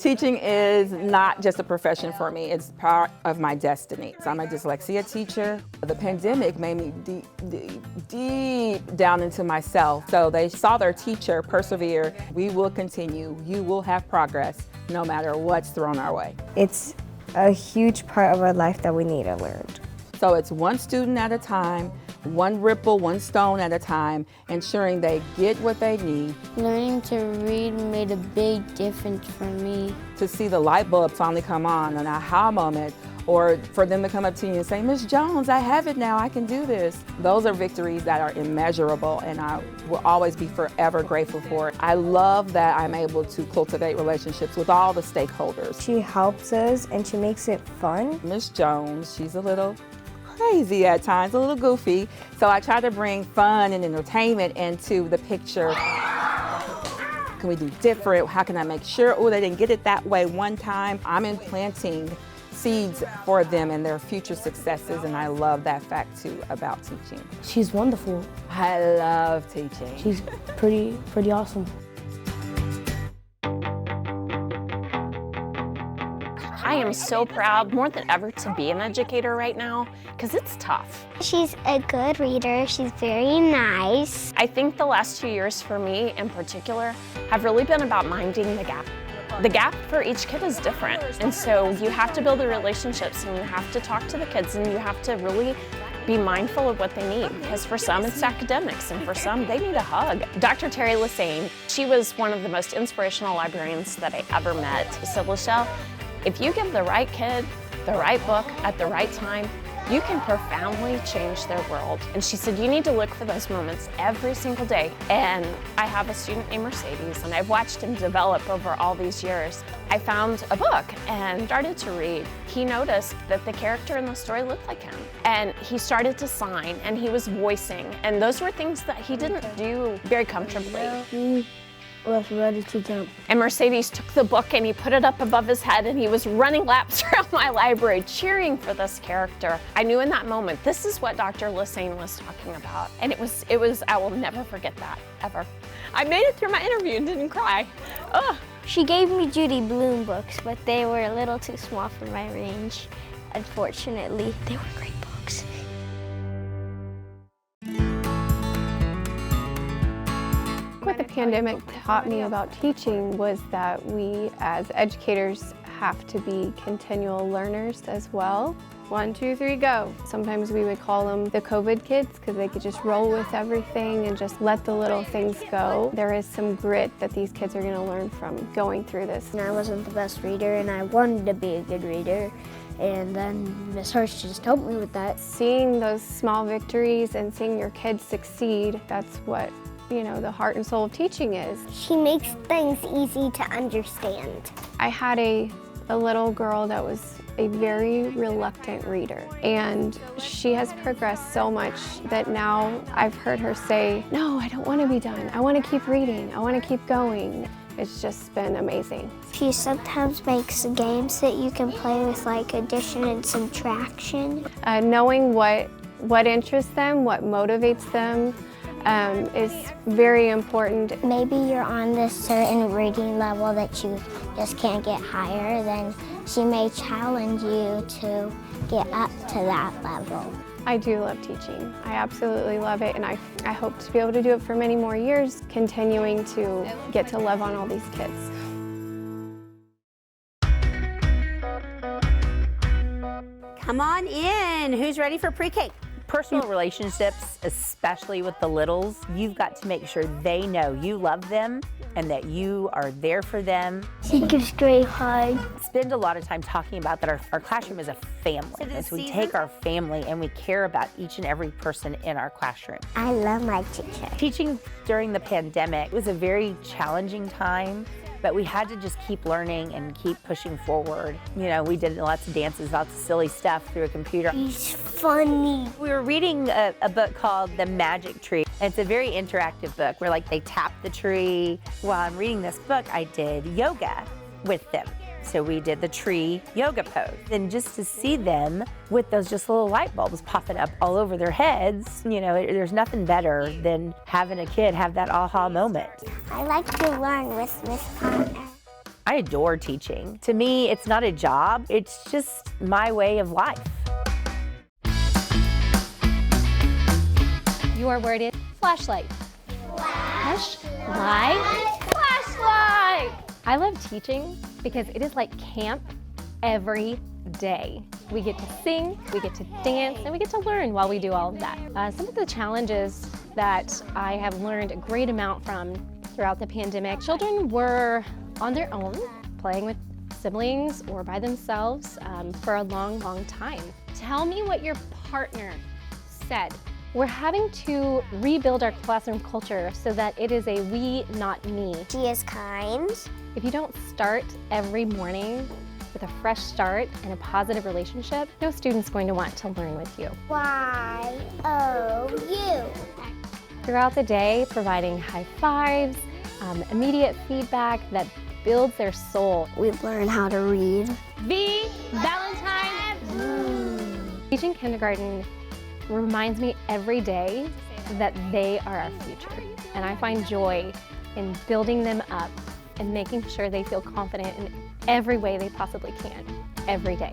Teaching is not just a profession for me, it's part of my destiny. So I'm a dyslexia teacher. The pandemic made me deep down into myself. So they saw their teacher persevere. We will continue. You will have progress no matter what's thrown our way. It's a huge part of our life that we need to learn. So it's one student at a time, one ripple, one stone at a time, ensuring they get what they need. Learning to read made a big difference for me. To see the light bulb finally come on, an aha moment, or for them to come up to you and say, Ms. Jones, I have it now, I can do this. Those are victories that are immeasurable, and I will always be forever grateful for it. I love that I'm able to cultivate relationships with all the stakeholders. She helps us and she makes it fun. Ms. Jones, she's a little crazy at times, a little goofy. So I try to bring fun and entertainment into the picture. Can we do different? How can I make sure, oh, they didn't get it that way one time? I'm implanting seeds for them and their future successes, and I love that fact too about teaching. She's wonderful. I love teaching. She's pretty awesome. I am so proud, more than ever, to be an educator right now, because it's tough. She's a good reader. She's very nice. I think the last 2 years for me in particular have really been about minding the gap. The gap for each kid is different, and so you have to build the relationships and you have to talk to the kids and you have to really be mindful of what they need, because for some it's academics and for some they need a hug. Dr. Terry Lassane, she was one of the most inspirational librarians that I ever met. So Lachelle, if you give the right kid the right book at the right time, you can profoundly change their world. And she said, you need to look for those moments every single day. And I have a student named Mercedes, and I've watched him develop over all these years. I found a book and started to read. He noticed that the character in the story looked like him. And he started to sign, and he was voicing. And those were things that he didn't do very comfortably. Was ready to jump. And Mercedes took the book and he put it up above his head and he was running laps around my library cheering for this character. I knew in that moment, this is what Dr. Lassane was talking about. And it was, I will never forget that, ever. I made it through my interview and didn't cry. Ugh. She gave me Judy Blume books, but they were a little too small for my range. Unfortunately, they were great books. What the pandemic taught me about teaching was that we as educators have to be continual learners as well. 1, 2, 3, go. Sometimes we would call them the COVID kids because they could just roll with everything and just let the little things go. There is some grit that these kids are going to learn from going through this. And I wasn't the best reader and I wanted to be a good reader. And then Ms. Hirsch just helped me with that. Seeing those small victories and seeing your kids succeed, that's what, you know, the heart and soul of teaching is. She makes things easy to understand. I had a little girl that was a very reluctant reader, and she has progressed so much that now I've heard her say, no, I don't want to be done. I want to keep reading. I want to keep going. It's just been amazing. She sometimes makes games that you can play with, like addition and subtraction. Knowing what interests them, what motivates them, is very important. Maybe you're on this certain reading level that you just can't get higher, then she may challenge you to get up to that level. I do love teaching. I absolutely love it, and I hope to be able to do it for many more years, continuing to get to love on all these kids. Come on in. Who's ready for pre-K? Personal relationships, especially with the littles, you've got to make sure they know you love them and that you are there for them. She gives great hugs. Spend a lot of time talking about that our classroom is a family. And so we take our family and we care about each and every person in our classroom. I love my teacher. Teaching during the pandemic was a very challenging time, but we had to just keep learning and keep pushing forward. You know, we did lots of dances, lots of silly stuff through a computer. She's funny. We were reading a book called The Magic Tree. It's a very interactive book where like they tap the tree. While I'm reading this book, I did yoga with them. So we did the tree yoga pose. And just to see them with those just little light bulbs popping up all over their heads, you know, there's nothing better than having a kid have that aha moment. I like to learn with Miss Connor. I adore teaching. To me, it's not a job, it's just my way of life. Your word is flashlight. Flashlight? Flashlight! I love teaching because it is like camp every day. We get to sing, we get to dance, and we get to learn while we do all of that. Some of the challenges that I have learned a great amount from throughout the pandemic, children were on their own, playing with siblings or by themselves for a long, long time. Tell me what your partner said. We're having to rebuild our classroom culture so that it is a we, not me. She is kind. If you don't start every morning with a fresh start and a positive relationship, no student's going to want to learn with you. Y-O-U. Throughout the day, providing high fives, immediate feedback that builds their soul. We learn how to read. V, Valentine. Teaching kindergarten reminds me every day that they are our future. And I find joy in building them up and making sure they feel confident in every way they possibly can, every day.